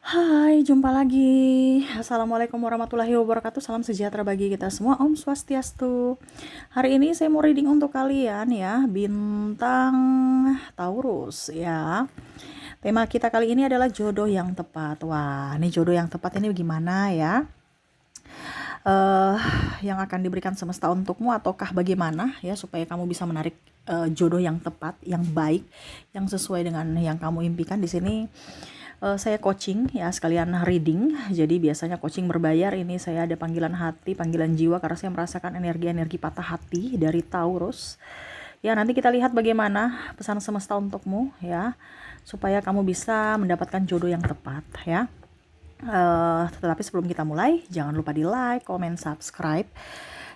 Hai, jumpa lagi. Assalamualaikum warahmatullahi wabarakatuh. Salam sejahtera bagi kita semua. Om Swastiastu. Hari ini saya mau reading untuk kalian ya, bintang Taurus ya. Tema kita kali ini adalah jodoh yang tepat. Wah, ini jodoh yang tepat ini gimana ya? eh yang akan diberikan semesta untukmu ataukah bagaimana ya supaya kamu bisa menarik jodoh yang tepat, yang baik, yang sesuai dengan yang kamu impikan. Di sini saya coaching ya sekalian reading. Jadi biasanya coaching berbayar, ini saya ada panggilan hati, panggilan jiwa karena saya merasakan energi-energi patah hati dari Taurus. Ya, nanti kita lihat bagaimana pesan semesta untukmu ya supaya kamu bisa mendapatkan jodoh yang tepat ya. Tetapi sebelum kita mulai, jangan lupa di like, comment, subscribe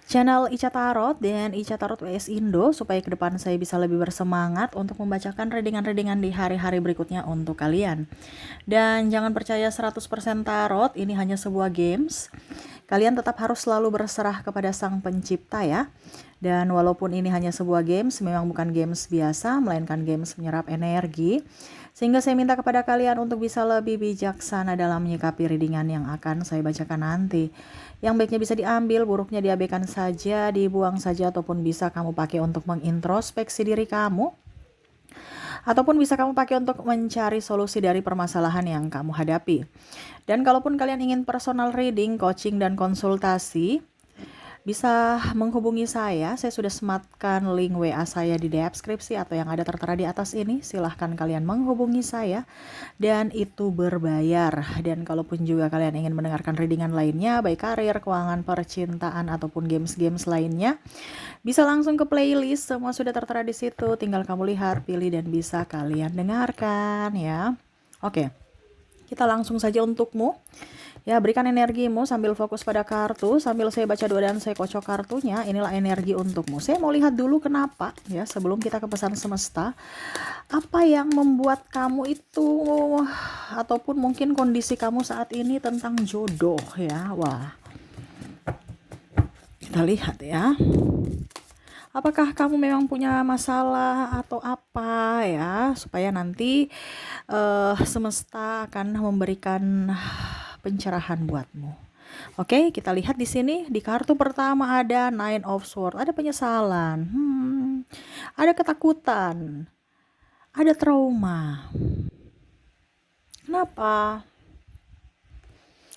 channel Ica Tarot dan Ica Tarot WS Indo supaya ke depan saya bisa lebih bersemangat untuk membacakan readingan-readingan di hari-hari berikutnya untuk kalian. Dan jangan percaya 100% tarot, ini hanya sebuah games. Kalian tetap harus selalu berserah kepada Sang Pencipta ya. Dan walaupun ini hanya sebuah games, memang bukan games biasa, melainkan games menyerap energi. Sehingga saya minta kepada kalian untuk bisa lebih bijaksana dalam menyikapi readingan yang akan saya bacakan nanti. Yang baiknya bisa diambil, buruknya diabaikan saja, dibuang saja, ataupun bisa kamu pakai untuk mengintrospeksi diri kamu. Ataupun bisa kamu pakai untuk mencari solusi dari permasalahan yang kamu hadapi. Dan kalaupun kalian ingin personal reading, coaching, dan konsultasi, bisa menghubungi saya sudah sematkan link WA saya di deskripsi atau yang ada tertera di atas ini. Silahkan kalian menghubungi saya dan itu berbayar. Dan kalaupun juga kalian ingin mendengarkan readingan lainnya, baik karir, keuangan, percintaan, ataupun games-games lainnya, bisa langsung ke playlist, semua sudah tertera di situ. Tinggal kamu lihat, pilih, dan bisa kalian dengarkan ya. Oke, kita langsung saja untukmu. Ya, berikan energimu sambil fokus pada kartu, sambil saya baca doa dan saya kocok kartunya. Inilah energi untukmu. Saya mau lihat dulu kenapa ya sebelum kita ke pesan semesta. Apa yang membuat kamu itu ataupun mungkin kondisi kamu saat ini tentang jodoh ya. Wah. Kita lihat ya. Apakah kamu memang punya masalah atau apa ya supaya nanti semesta akan memberikan pencerahan buatmu. Oke, kita lihat di sini di kartu pertama ada Nine of Swords, ada penyesalan, ada ketakutan, ada trauma. Kenapa?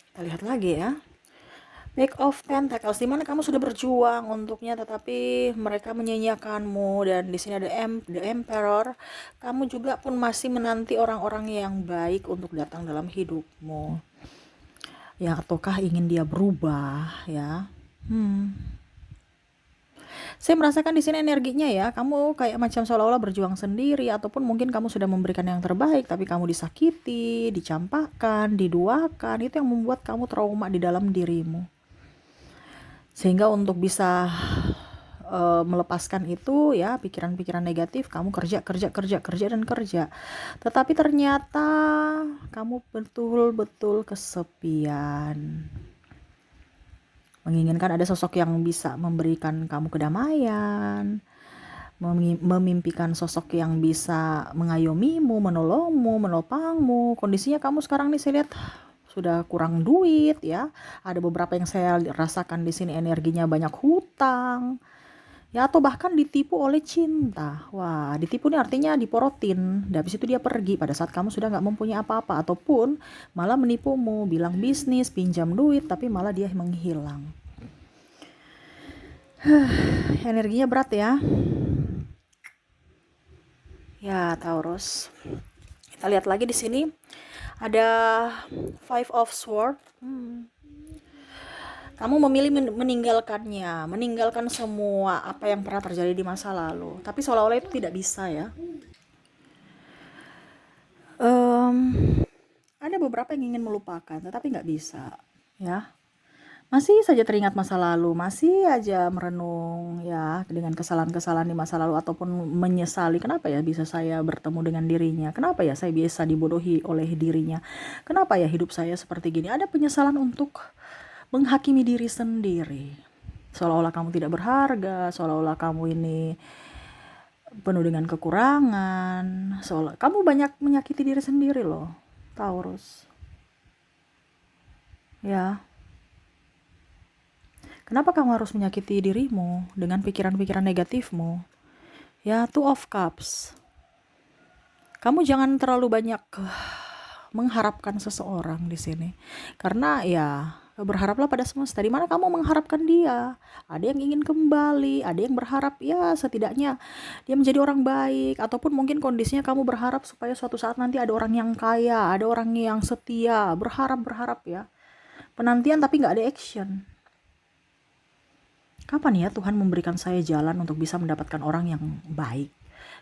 Kita lihat lagi ya. Page of Pentacles, dimana kamu sudah berjuang untuknya tetapi mereka menyanyiakanmu, dan di sini ada The Emperor. Kamu juga pun masih menanti orang-orang yang baik untuk datang dalam hidupmu. Ya, ataukah ingin dia berubah ya? Saya merasakan di sini energinya ya, kamu kayak macam seolah-olah berjuang sendiri, ataupun mungkin kamu sudah memberikan yang terbaik tapi kamu disakiti, dicampakkan, diduakan. Itu yang membuat kamu trauma di dalam dirimu. Sehingga untuk bisa melepaskan itu ya, pikiran-pikiran negatif, kamu kerja dan kerja. Tetapi ternyata kamu betul-betul kesepian. Menginginkan ada sosok yang bisa memberikan kamu kedamaian, memimpikan sosok yang bisa mengayomimu, menolongmu, menopangmu. Kondisinya kamu sekarang nih saya lihat sudah kurang duit ya. Ada beberapa yang saya rasakan di sini energinya banyak hutang. Ya, atau bahkan ditipu oleh cinta. Wah, ditipu nih artinya diporotin. Dan habis itu dia pergi pada saat kamu sudah nggak mempunyai apa-apa. Ataupun malah menipumu, bilang bisnis, pinjam duit, tapi malah dia menghilang. Energinya berat ya. Ya, Taurus. Kita lihat lagi di sini. Ada Five of Swords. Kamu memilih meninggalkannya, meninggalkan semua apa yang pernah terjadi di masa lalu. Tapi seolah-olah itu tidak bisa ya. Ada beberapa yang ingin melupakan, tetapi nggak bisa ya. Masih saja teringat masa lalu, masih aja merenung ya dengan kesalahan-kesalahan di masa lalu, ataupun menyesali kenapa ya bisa saya bertemu dengan dirinya, kenapa ya saya bisa dibodohi oleh dirinya, kenapa ya hidup saya seperti gini. Ada penyesalan untuk menghakimi diri sendiri, seolah-olah kamu tidak berharga, seolah-olah kamu ini penuh dengan kekurangan, seolah kamu banyak menyakiti diri sendiri loh, Taurus. Ya, kenapa kamu harus menyakiti dirimu dengan pikiran-pikiran negatifmu? Ya, Two of Cups. Kamu jangan terlalu banyak mengharapkan seseorang di sini. Karena ya berharaplah pada semesta. Di mana kamu mengharapkan dia? Ada yang ingin kembali, ada yang berharap ya setidaknya dia menjadi orang baik, ataupun mungkin kondisinya kamu berharap supaya suatu saat nanti ada orang yang kaya, ada orang yang setia. Berharap ya. Penantian tapi nggak ada action. Kapan ya Tuhan memberikan saya jalan untuk bisa mendapatkan orang yang baik?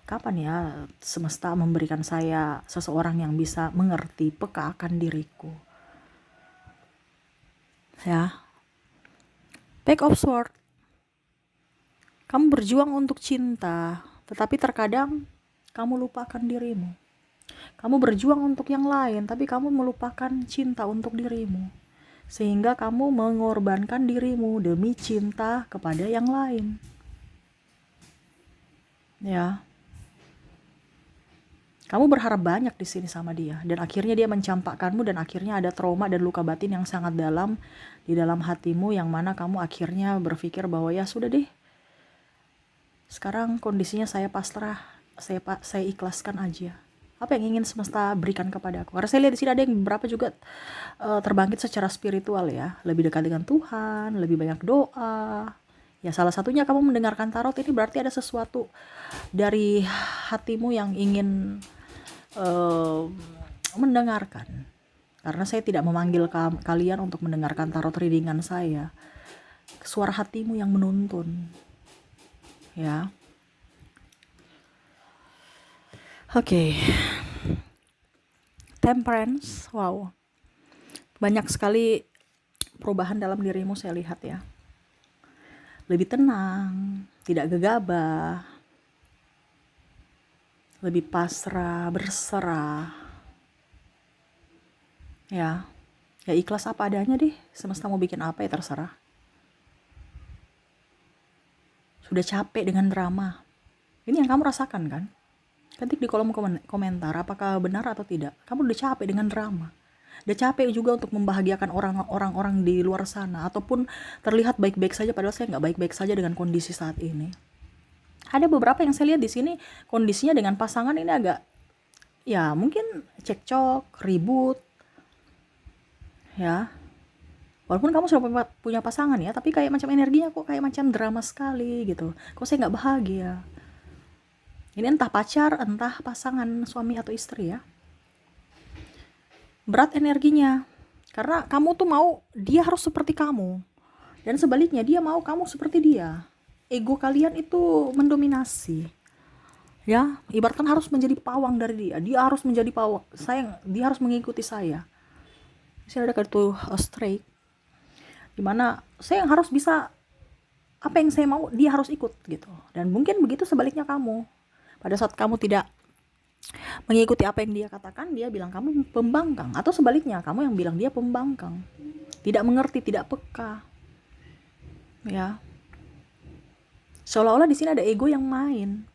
Kapan ya semesta memberikan saya seseorang yang bisa mengerti, peka akan diriku? Ya, Page of Swords. Kamu berjuang untuk cinta, tetapi terkadang kamu lupakan dirimu. Kamu berjuang untuk yang lain, tapi kamu melupakan cinta untuk dirimu. Sehingga kamu mengorbankan dirimu demi cinta kepada yang lain. Ya. Kamu berharap banyak di sini sama dia, dan akhirnya dia mencampakkanmu, dan akhirnya ada trauma dan luka batin yang sangat dalam di dalam hatimu, yang mana kamu akhirnya berpikir bahwa ya sudah deh, sekarang kondisinya saya pasrah, saya ikhlaskan aja. Apa yang ingin semesta berikan kepada aku? Karena saya lihat di sini ada yang beberapa juga terbangkit secara spiritual ya, lebih dekat dengan Tuhan, lebih banyak doa. Ya salah satunya kamu mendengarkan tarot, ini berarti ada sesuatu dari hatimu yang ingin mendengarkan. Karena saya tidak memanggil kalian untuk mendengarkan tarot readingan saya. Suara hatimu yang menuntun. Ya. Oke. Temperance. Wow. Banyak sekali perubahan dalam dirimu saya lihat ya. Lebih tenang, tidak gegabah, lebih pasrah, berserah. Ya ikhlas apa adanya deh. Semesta mau bikin apa ya terserah. Sudah capek dengan drama. Ini yang kamu rasakan kan? Ketik di kolom komentar apakah benar atau tidak. Kamu udah capek dengan drama. Udah capek juga untuk membahagiakan orang-orang di luar sana, ataupun terlihat baik-baik saja padahal saya nggak baik-baik saja dengan kondisi saat ini. Ada beberapa yang saya lihat di sini kondisinya dengan pasangan ini agak ya mungkin cekcok, ribut. Ya. Walaupun kamu sudah punya pasangan ya, tapi kayak macam energinya kok kayak macam drama sekali gitu. Kok saya nggak bahagia. Ini entah pacar, entah pasangan suami atau istri ya. Berat energinya. Karena kamu tuh mau dia harus seperti kamu. Dan sebaliknya dia mau kamu seperti dia. Ego kalian itu mendominasi. Ya, ibaratkan harus menjadi pawang dari dia. Dia harus menjadi pawang. Dia harus mengikuti saya. Saya ada kartu straight. Dimana saya yang harus bisa, apa yang saya mau dia harus ikut gitu. Dan mungkin begitu sebaliknya kamu. Pada saat kamu tidak mengikuti apa yang dia katakan, dia bilang kamu pembangkang. Atau sebaliknya, kamu yang bilang dia pembangkang. Tidak mengerti, tidak peka. Ya. Seolah-olah di sini ada ego yang main.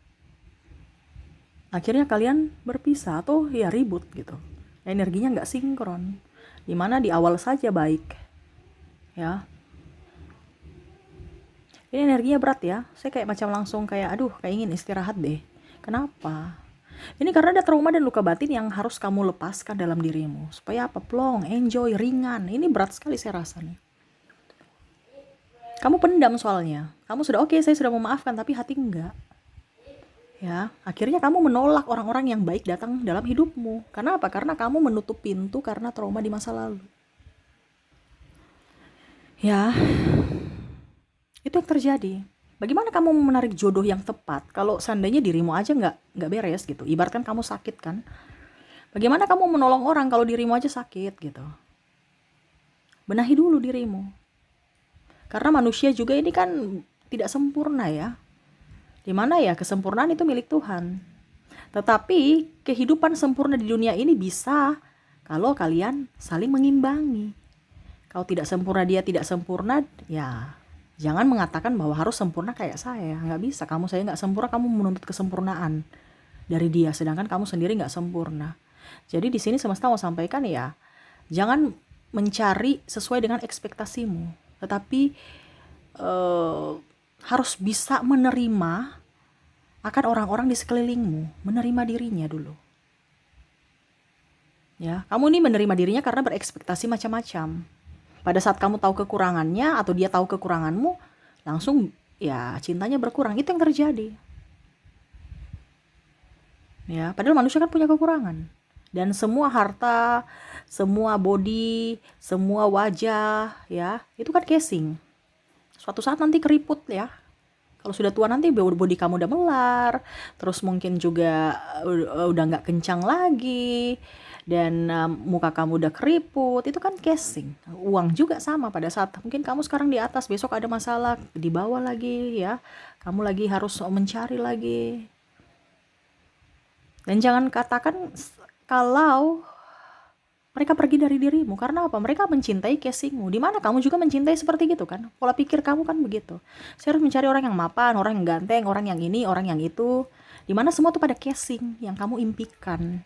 Akhirnya kalian berpisah atau ya ribut gitu. Energinya nggak sinkron. Dimana di awal saja baik. Ya. Ini energinya berat ya. Saya kayak macam langsung kayak kayak ingin istirahat deh. Kenapa? Ini karena ada trauma dan luka batin yang harus kamu lepaskan dalam dirimu. Supaya apa? Plong, enjoy, ringan. Ini berat sekali saya rasa nih. Kamu pendam soalnya. Kamu sudah oke, saya sudah memaafkan, tapi hati enggak. Ya, akhirnya kamu menolak orang-orang yang baik datang dalam hidupmu. Karena apa? Karena kamu menutup pintu karena trauma di masa lalu. Ya, itu yang terjadi. Bagaimana kamu menarik jodoh yang tepat kalau seandainya dirimu aja nggak beres gitu. Ibaratkan kamu sakit kan. Bagaimana kamu menolong orang kalau dirimu aja sakit gitu. Benahi dulu dirimu. Karena manusia juga ini kan tidak sempurna ya. Dimana ya kesempurnaan itu milik Tuhan. Tetapi kehidupan sempurna di dunia ini bisa kalau kalian saling mengimbangi. Kalau tidak sempurna dia tidak sempurna, ya jangan mengatakan bahwa harus sempurna kayak saya. Nggak bisa, saya nggak sempurna, kamu menuntut kesempurnaan dari dia, sedangkan kamu sendiri nggak sempurna. Jadi di sini semesta mau sampaikan ya, jangan mencari sesuai dengan ekspektasimu, tetapi harus bisa menerima akan orang-orang di sekelilingmu, menerima dirinya dulu. Ya, kamu ini menerima dirinya karena berekspektasi macam-macam. Pada saat kamu tahu kekurangannya atau dia tahu kekuranganmu, langsung ya cintanya berkurang. Itu yang terjadi. Ya, padahal manusia kan punya kekurangan. Dan semua harta, semua body, semua wajah, ya, itu kan casing. Suatu saat nanti keriput ya. Kalau sudah tua nanti body kamu udah melar, terus mungkin juga udah nggak kencang lagi, dan muka kamu udah keriput, itu kan casing. Uang juga sama, pada saat mungkin kamu sekarang di atas, besok ada masalah di bawah lagi ya, kamu lagi harus mencari lagi. Dan jangan katakan kalau mereka pergi dari dirimu, karena apa? Mereka mencintai casingmu, dimana kamu juga mencintai seperti gitu kan. Pola pikir kamu kan begitu, saya harus mencari orang yang mapan, orang yang ganteng, orang yang ini, orang yang itu, dimana semua tuh pada casing yang kamu impikan.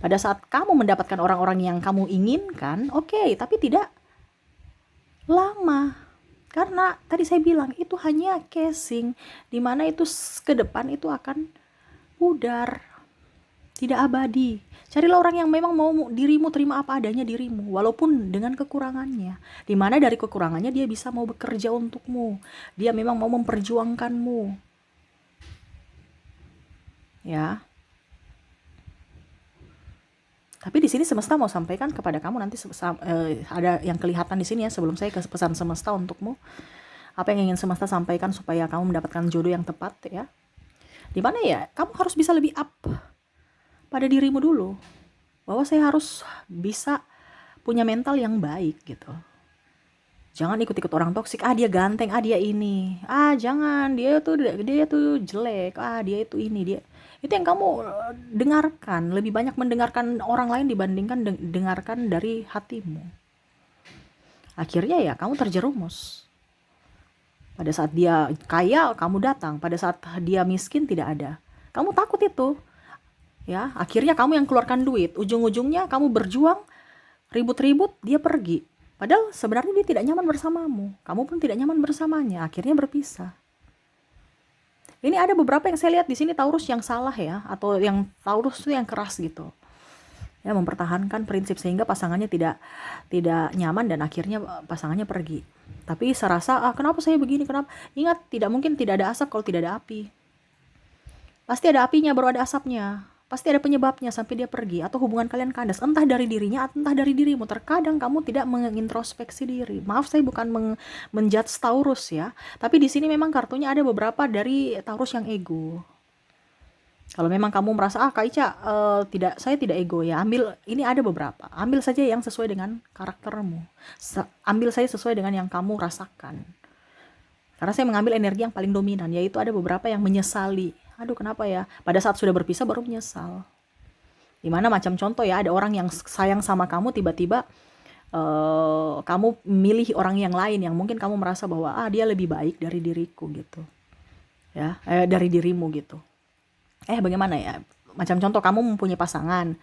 Pada saat kamu mendapatkan orang-orang yang kamu inginkan, oke, tapi tidak lama. Karena tadi saya bilang itu hanya casing, dimana itu ke depan itu akan pudar, tidak abadi. Carilah orang yang memang mau dirimu terima apa adanya dirimu, walaupun dengan kekurangannya. Dimana dari kekurangannya dia bisa mau bekerja untukmu, dia memang mau memperjuangkanmu. Ya. Tapi di sini semesta mau sampaikan kepada kamu nanti ada yang kelihatan di sini ya, sebelum saya ke pesan semesta untukmu. Apa yang ingin semesta sampaikan supaya kamu mendapatkan jodoh yang tepat ya. Dimana ya, kamu harus bisa lebih up pada dirimu dulu, bahwa saya harus bisa punya mental yang baik gitu. Jangan ikut-ikut orang toksik, dia ganteng, dia ini, jangan, dia tuh jelek, dia itu ini, dia itu yang kamu dengarkan. Lebih banyak mendengarkan orang lain dibandingkan dengarkan dari hatimu. Akhirnya ya kamu terjerumus. Pada saat dia kaya kamu datang, pada saat dia miskin tidak ada, kamu takut itu ya. Akhirnya kamu yang keluarkan duit, ujung-ujungnya kamu berjuang ribut-ribut, dia pergi, padahal sebenarnya dia tidak nyaman bersamamu, kamu pun tidak nyaman bersamanya, akhirnya berpisah. Ini ada beberapa yang saya lihat di sini Taurus yang salah ya, atau yang Taurus itu yang keras gitu ya, mempertahankan prinsip sehingga pasangannya tidak nyaman dan akhirnya pasangannya pergi. Tapi serasa kenapa saya begini, kenapa? Ingat, tidak mungkin tidak ada asap kalau tidak ada api. Pasti ada apinya baru ada asapnya. Pasti ada penyebabnya sampai dia pergi, atau hubungan kalian kandas, entah dari dirinya entah dari dirimu. Terkadang kamu tidak mengintrospeksi diri. Maaf, saya bukan menjudge Taurus ya, tapi di sini memang kartunya ada beberapa dari Taurus yang ego. Kalau memang kamu merasa Kak Ica, saya tidak ego ya, ambil ini, ada beberapa, ambil saja yang sesuai dengan karaktermu, ambil saja sesuai dengan yang kamu rasakan. Karena saya mengambil energi yang paling dominan, yaitu ada beberapa yang menyesali. Aduh, kenapa ya? Pada saat sudah berpisah baru menyesal. Dimana macam contoh ya, ada orang yang sayang sama kamu, tiba-tiba kamu milih orang yang lain yang mungkin kamu merasa bahwa dia lebih baik dari diriku gitu. Ya, dari dirimu gitu. Bagaimana ya? Macam contoh, kamu mempunyai pasangan,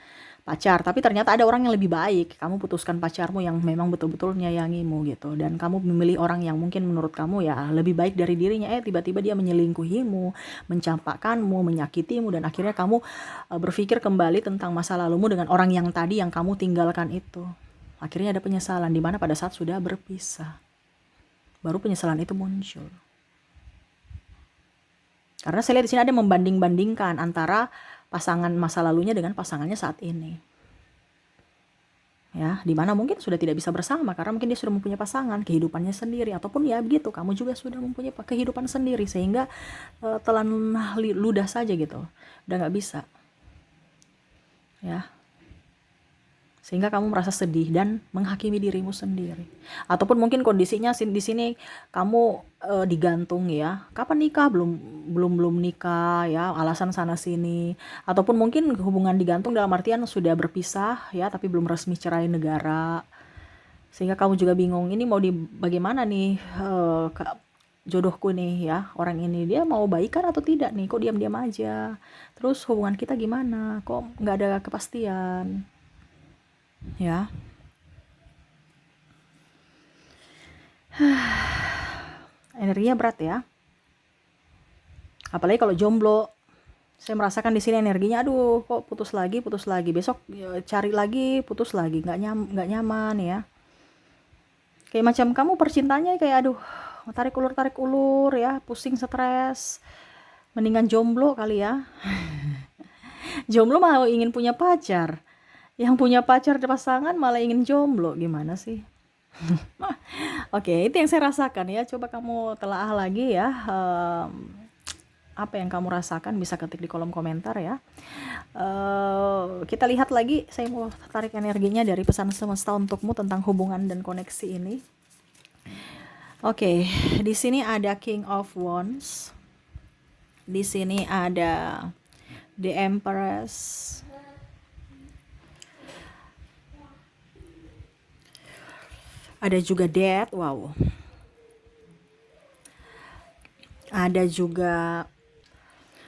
pacar, tapi ternyata ada orang yang lebih baik. Kamu putuskan pacarmu yang memang betul-betul menyayangimu gitu, dan kamu memilih orang yang mungkin menurut kamu ya lebih baik dari dirinya. Tiba-tiba dia menyelingkuhimu, mencampakkanmu, menyakitimu, dan akhirnya kamu berpikir kembali tentang masa lalumu dengan orang yang tadi yang kamu tinggalkan itu. Akhirnya ada penyesalan, di mana pada saat sudah berpisah baru penyesalan itu muncul. Karena saya lihat di sini ada membanding-bandingkan antara pasangan masa lalunya dengan pasangannya saat ini. Ya, dimana mungkin sudah tidak bisa bersama karena mungkin dia sudah mempunyai pasangan, kehidupannya sendiri, ataupun ya begitu, kamu juga sudah mempunyai kehidupan sendiri sehingga telan ludah saja gitu, udah nggak bisa. Ya. Sehingga kamu merasa sedih dan menghakimi dirimu sendiri. Ataupun mungkin kondisinya di sini kamu digantung ya. Kapan nikah? Belum nikah ya, alasan sana sini. Ataupun mungkin hubungan digantung dalam artian sudah berpisah ya, tapi belum resmi cerai negara. Sehingga kamu juga bingung, ini mau bagaimana nih jodohku nih ya, orang ini dia mau baikan atau tidak nih, kok diam-diam aja. Terus hubungan kita gimana? Kok nggak ada kepastian? Ya, Energinya berat ya. Apalagi kalau jomblo. Saya merasakan di sini energinya, aduh kok putus lagi, besok ya, cari lagi, putus lagi, nggak nyaman ya. Kayak macam kamu percintanya kayak aduh tarik ulur ya, pusing, stres. Mendingan jomblo kali ya. Jomblo mau ingin punya pacar, yang punya pacar pasangan malah ingin jomblo, gimana sih? Oke, itu yang saya rasakan ya. Coba kamu telaah lagi ya. Apa yang kamu rasakan bisa ketik di kolom komentar ya. Kita lihat lagi, saya mau tarik energinya dari pesan semesta untukmu tentang hubungan dan koneksi ini. Oke, di sini ada King of Wands. Di sini ada The Empress. Ada juga Death, wow. Ada juga,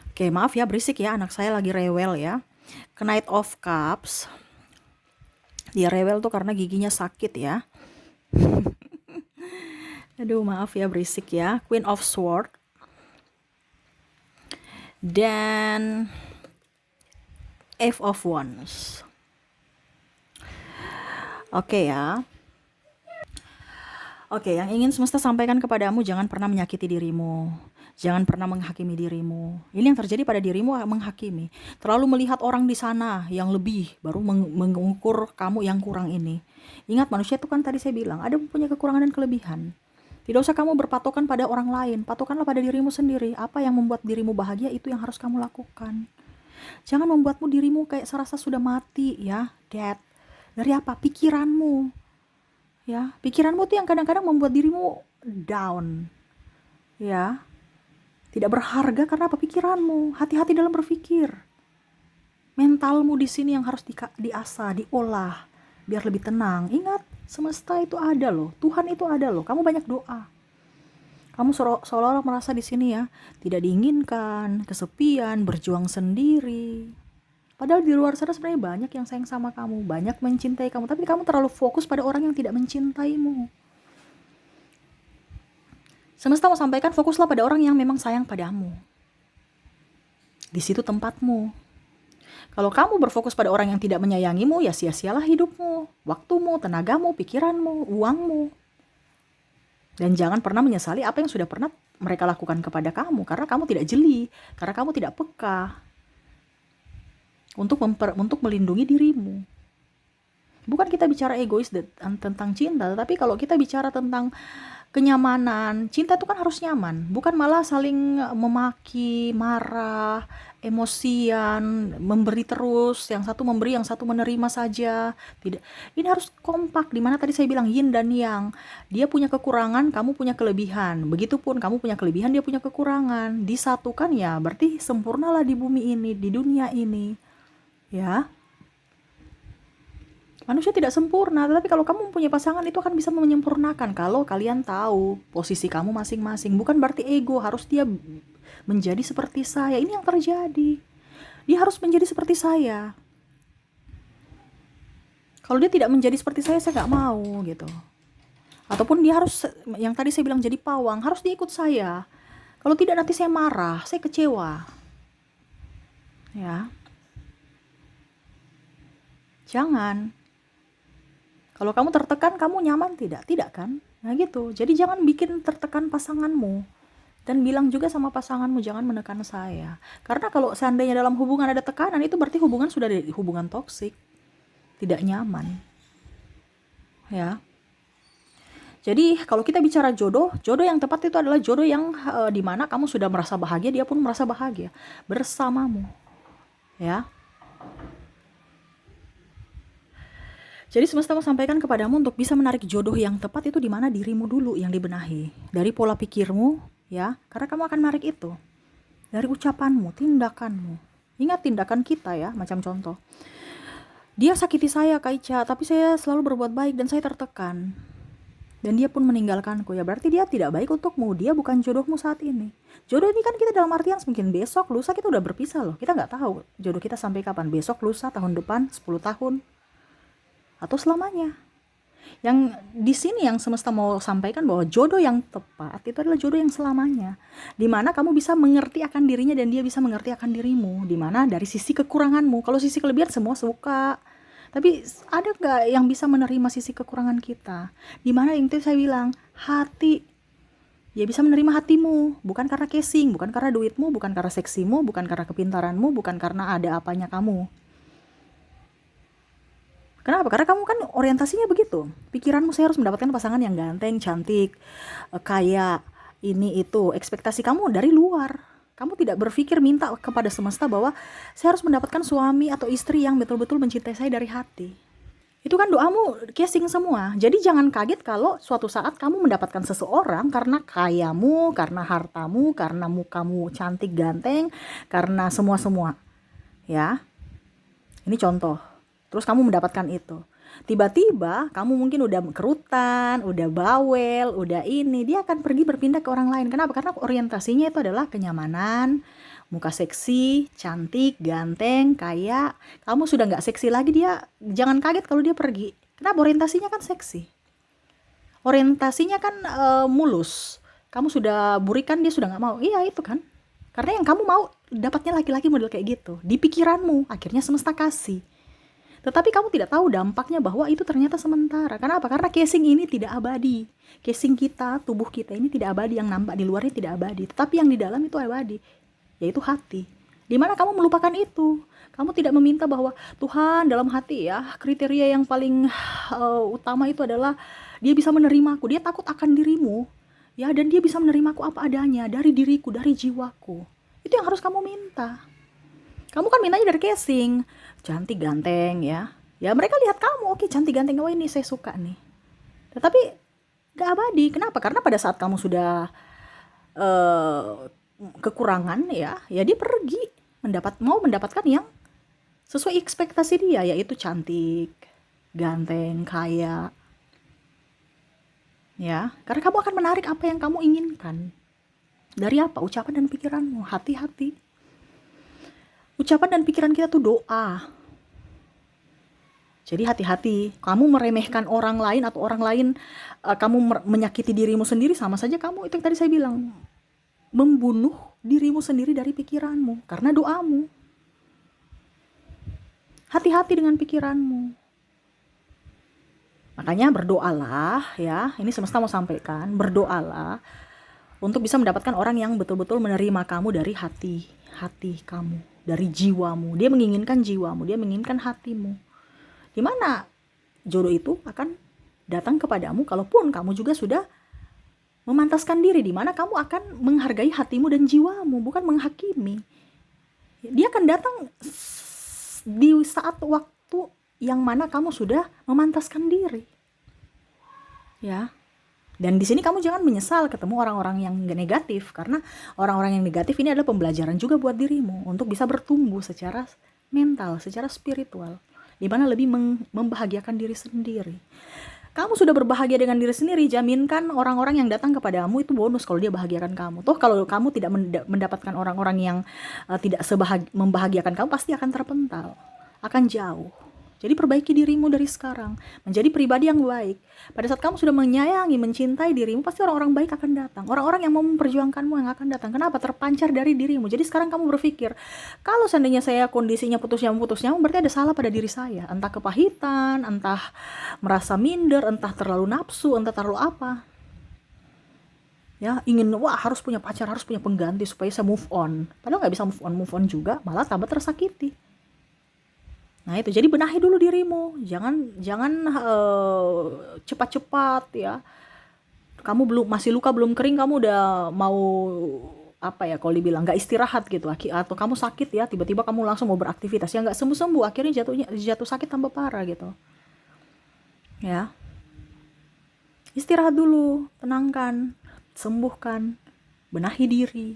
oke maaf ya berisik ya, anak saya lagi rewel ya. Knight of Cups. Dia rewel tuh karena giginya sakit ya. Aduh maaf ya berisik ya. Queen of Swords. Dan Eight of Wands. Oke ya. Oke, yang ingin semesta sampaikan kepadamu, jangan pernah menyakiti dirimu. Jangan pernah menghakimi dirimu. Ini yang terjadi pada dirimu, menghakimi. Terlalu melihat orang di sana yang lebih, baru mengukur kamu yang kurang ini. Ingat, manusia itu kan tadi saya bilang, ada punya kekurangan dan kelebihan. Tidak usah kamu berpatokan pada orang lain, patokanlah pada dirimu sendiri. Apa yang membuat dirimu bahagia, itu yang harus kamu lakukan. Jangan membuatmu dirimu kayak serasa sudah mati ya, dead. Dari apa? Pikiranmu. Ya, pikiranmu tuh yang kadang-kadang membuat dirimu down. Ya. Tidak berharga karena apa? Pikiranmu. Hati-hati dalam berpikir. Mentalmu di sini yang harus diasah, diolah biar lebih tenang. Ingat, semesta itu ada loh. Tuhan itu ada loh. Kamu banyak doa. Kamu seolah-olah merasa di sini ya, tidak diinginkan, kesepian, berjuang sendiri. Padahal di luar sana sebenarnya banyak yang sayang sama kamu, banyak mencintai kamu, tapi kamu terlalu fokus pada orang yang tidak mencintaimu. Semesta mau sampaikan, fokuslah pada orang yang memang sayang padamu. Di situ tempatmu. Kalau kamu berfokus pada orang yang tidak menyayangimu, ya sia-sialah hidupmu, waktumu, tenagamu, pikiranmu, uangmu. Dan jangan pernah menyesali apa yang sudah pernah mereka lakukan kepada kamu, karena kamu tidak jeli, karena kamu tidak peka untuk melindungi dirimu. Bukan kita bicara egois tentang cinta, tapi kalau kita bicara tentang kenyamanan, cinta itu kan harus nyaman, bukan malah saling memaki, marah, emosian, memberi terus, yang satu memberi, yang satu menerima saja. Tidak, ini harus kompak, dimana tadi saya bilang yin dan yang. Dia punya kekurangan, kamu punya kelebihan. Begitupun kamu punya kelebihan, dia punya kekurangan. Disatukan ya, berarti sempurnalah di bumi ini, di dunia ini. Ya, manusia tidak sempurna, tapi kalau kamu mempunyai pasangan itu akan bisa menyempurnakan kalau kalian tahu posisi kamu masing-masing. Bukan berarti ego harus dia menjadi seperti saya. Ini yang terjadi. Dia harus menjadi seperti saya. Kalau dia tidak menjadi seperti saya nggak mau gitu. Ataupun dia harus, yang tadi saya bilang jadi pawang, harus dia ikut saya. Kalau tidak nanti saya marah, saya kecewa. Ya. Jangan. Kalau kamu tertekan, kamu nyaman tidak? Tidak kan? Nah gitu. Jadi jangan bikin tertekan pasanganmu. Dan bilang juga sama pasanganmu, jangan menekan saya. Karena kalau seandainya dalam hubungan ada tekanan, itu berarti hubungan sudah ada hubungan toksik. Tidak nyaman. Ya. Jadi kalau kita bicara jodoh yang tepat itu adalah jodoh yang dimana kamu sudah merasa bahagia, dia pun merasa bahagia bersamamu. Ya. Jadi semesta mau sampaikan kepadamu untuk bisa menarik jodoh yang tepat itu di mana dirimu dulu yang dibenahi. Dari pola pikirmu, ya, karena kamu akan menarik itu. Dari ucapanmu, tindakanmu. Ingat tindakan kita ya, macam contoh. Dia sakiti saya Kak Ica, tapi saya selalu berbuat baik dan saya tertekan. Dan dia pun meninggalkanku, ya berarti dia tidak baik untukmu, dia bukan jodohmu saat ini. Jodoh ini kan kita dalam artian mungkin besok, lusa kita udah berpisah loh. Kita nggak tahu jodoh kita sampai kapan, besok, lusa, tahun depan, 10 tahun. Atau selamanya. Yang di sini yang semesta mau sampaikan bahwa jodoh yang tepat itu adalah jodoh yang selamanya. Dimana kamu bisa mengerti akan dirinya dan dia bisa mengerti akan dirimu. Dimana dari sisi kekuranganmu, kalau sisi kelebihan semua suka. Tapi ada nggak yang bisa menerima sisi kekurangan kita? Dimana yang itu saya bilang, hati. Dia bisa menerima hatimu, bukan karena casing, bukan karena duitmu, bukan karena seksimu, bukan karena kepintaranmu, bukan karena ada apanya kamu. Kenapa? Karena kamu kan orientasinya begitu. Pikiranmu saya harus mendapatkan pasangan yang ganteng, cantik, kaya, ini itu. Ekspektasi kamu dari luar. Kamu tidak berpikir minta kepada semesta bahwa saya harus mendapatkan suami atau istri yang betul-betul mencintai saya dari hati. Itu kan doamu casing semua. Jadi jangan kaget kalau suatu saat kamu mendapatkan seseorang karena kayamu, karena hartamu, karena mukamu cantik, ganteng, karena semua-semua. Ya, ini contoh. Terus kamu mendapatkan itu. Tiba-tiba kamu mungkin udah kerutan, udah bawel, udah ini. Dia akan pergi berpindah ke orang lain. Kenapa? Karena orientasinya itu adalah kenyamanan, muka seksi, cantik, ganteng, kaya. Kamu sudah nggak seksi lagi, dia jangan kaget kalau dia pergi. Kenapa? Orientasinya kan seksi. Orientasinya kan mulus. Kamu sudah burikan, dia sudah nggak mau. Iya itu kan. Karena yang kamu mau dapatnya laki-laki model kayak gitu. Di pikiranmu, akhirnya semesta kasih. Tetapi kamu tidak tahu dampaknya bahwa itu ternyata sementara. Kenapa? Karena casing ini tidak abadi. Casing kita, tubuh kita ini tidak abadi. Yang nampak di luarnya tidak abadi. Tetapi yang di dalam itu abadi. Yaitu hati. Dimana kamu melupakan itu. Kamu tidak meminta bahwa Tuhan dalam hati ya, kriteria yang paling utama itu adalah dia bisa menerimaku. Dia takut akan dirimu. Ya, dan dia bisa menerimaku apa adanya. Dari diriku, dari jiwaku. Itu yang harus kamu minta. Kamu kan mintanya dari casing. Cantik, ganteng ya. Ya mereka lihat kamu, oke cantik, ganteng, oh ini saya suka nih. Tetapi gak abadi. Kenapa? Karena pada saat kamu sudah kekurangan ya dia pergi mau mendapatkan yang sesuai ekspektasi dia, yaitu cantik, ganteng, kaya. Ya, karena kamu akan menarik apa yang kamu inginkan. Dari apa? Ucapan dan pikiranmu. Hati-hati. Ucapan dan pikiran kita tuh doa. Jadi hati-hati. Kamu meremehkan orang lain atau orang lain kamu menyakiti dirimu sendiri, sama saja kamu itu yang tadi saya bilang, membunuh dirimu sendiri dari pikiranmu karena doamu. Hati-hati dengan pikiranmu. Makanya berdoalah ya. Ini semesta mau sampaikan, berdoalah untuk bisa mendapatkan orang yang betul-betul menerima kamu dari hati kamu, dari jiwamu. Dia menginginkan jiwamu, dia menginginkan hatimu. Di mana jodoh itu akan datang kepadamu kalaupun kamu juga sudah memantaskan diri, di mana kamu akan menghargai hatimu dan jiwamu, bukan menghakimi. Dia akan datang di saat waktu yang mana kamu sudah memantaskan diri. Ya. Dan di sini kamu jangan menyesal ketemu orang-orang yang negatif, karena orang-orang yang negatif ini adalah pembelajaran juga buat dirimu untuk bisa bertumbuh secara mental, secara spiritual, di mana lebih membahagiakan diri sendiri. Kamu sudah berbahagia dengan diri sendiri, jaminkan orang-orang yang datang kepadamu itu bonus kalau dia bahagiakan kamu. Toh kalau kamu tidak mendapatkan orang-orang yang tidak membahagiakan kamu, pasti akan terpental, akan jauh. Jadi perbaiki dirimu dari sekarang, menjadi pribadi yang baik. Pada saat kamu sudah menyayangi, mencintai dirimu, pasti orang-orang baik akan datang. Orang-orang yang mau memperjuangkanmu yang akan datang. Kenapa? Terpancar dari dirimu. Jadi sekarang kamu berpikir, kalau seandainya saya kondisinya putus nyambung, berarti ada salah pada diri saya. Entah kepahitan, entah merasa minder, entah terlalu nafsu, entah terlalu apa. Ya, ingin harus punya pacar, harus punya pengganti supaya saya move on. Padahal nggak bisa move on juga, malah tambah tersakiti. Nah itu, jadi benahi dulu dirimu, jangan cepat-cepat ya. Kamu masih luka belum kering, kamu udah mau kalau dibilang nggak istirahat gitu, atau kamu sakit ya, tiba-tiba kamu langsung mau beraktivitas ya nggak sembuh-sembuh, akhirnya jatuh sakit tambah parah gitu. Ya, istirahat dulu, tenangkan, sembuhkan, benahi diri.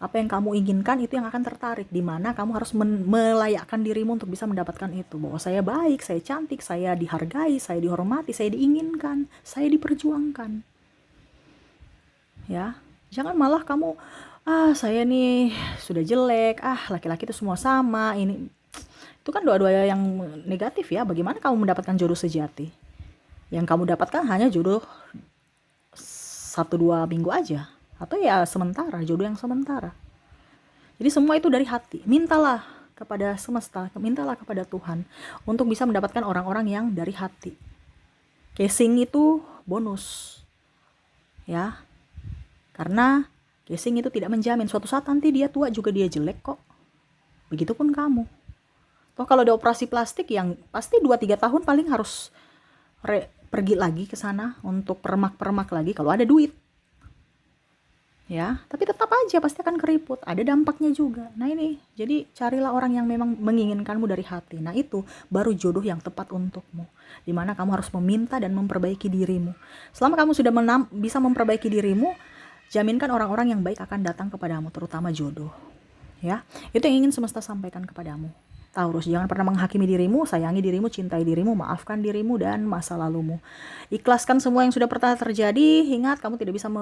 Apa yang kamu inginkan itu yang akan tertarik, di mana kamu harus melayakkan dirimu untuk bisa mendapatkan itu, bahwa saya baik, saya cantik, saya dihargai, saya dihormati, saya diinginkan, saya diperjuangkan. Ya, jangan malah kamu saya nih sudah jelek, laki-laki itu semua sama, ini itu kan doa-doa yang negatif ya. Bagaimana kamu mendapatkan jodoh sejati? Yang kamu dapatkan hanya jodoh 1-2 minggu aja, atau ya sementara, jodoh yang sementara. Jadi semua itu dari hati. Mintalah kepada semesta, mintalah kepada Tuhan untuk bisa mendapatkan orang-orang yang dari hati. Casing itu bonus, ya, karena casing itu tidak menjamin suatu saat nanti dia tua juga dia jelek kok. Begitupun kamu. Toh kalau ada operasi plastik yang pasti 2-3 tahun paling harus pergi lagi ke sana untuk permak-permak lagi kalau ada duit. Ya, tapi tetap aja pasti akan keriput, ada dampaknya juga. Nah ini, jadi carilah orang yang memang menginginkanmu dari hati. Nah itu baru jodoh yang tepat untukmu, dimana kamu harus meminta dan memperbaiki dirimu. Selama kamu sudah bisa memperbaiki dirimu, jaminkan orang-orang yang baik akan datang kepadamu, terutama jodoh. Ya, itu yang ingin semesta sampaikan kepadamu. Taurus, jangan pernah menghakimi dirimu, sayangi dirimu, cintai dirimu, maafkan dirimu dan masa lalumu. Ikhlaskan semua yang sudah pernah terjadi. Ingat, kamu tidak bisa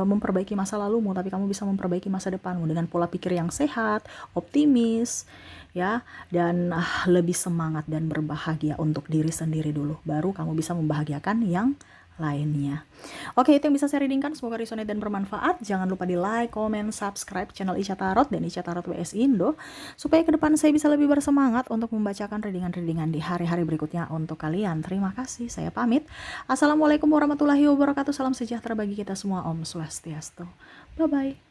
memperbaiki masa lalumu, tapi kamu bisa memperbaiki masa depanmu dengan pola pikir yang sehat, optimis, ya, dan lebih semangat dan berbahagia untuk diri sendiri dulu. Baru kamu bisa membahagiakan yang lainnya. Oke, itu yang bisa saya readingkan. Semoga resonate dan bermanfaat. Jangan lupa di like, comment, subscribe channel Ica Tarot dan Ica Tarot WS Indo, supaya ke depan saya bisa lebih bersemangat untuk membacakan readingan-readingan di hari-hari berikutnya untuk kalian. Terima kasih, saya pamit. Assalamualaikum warahmatullahi wabarakatuh. Salam sejahtera bagi kita semua. Om Swastiastu. Bye-bye.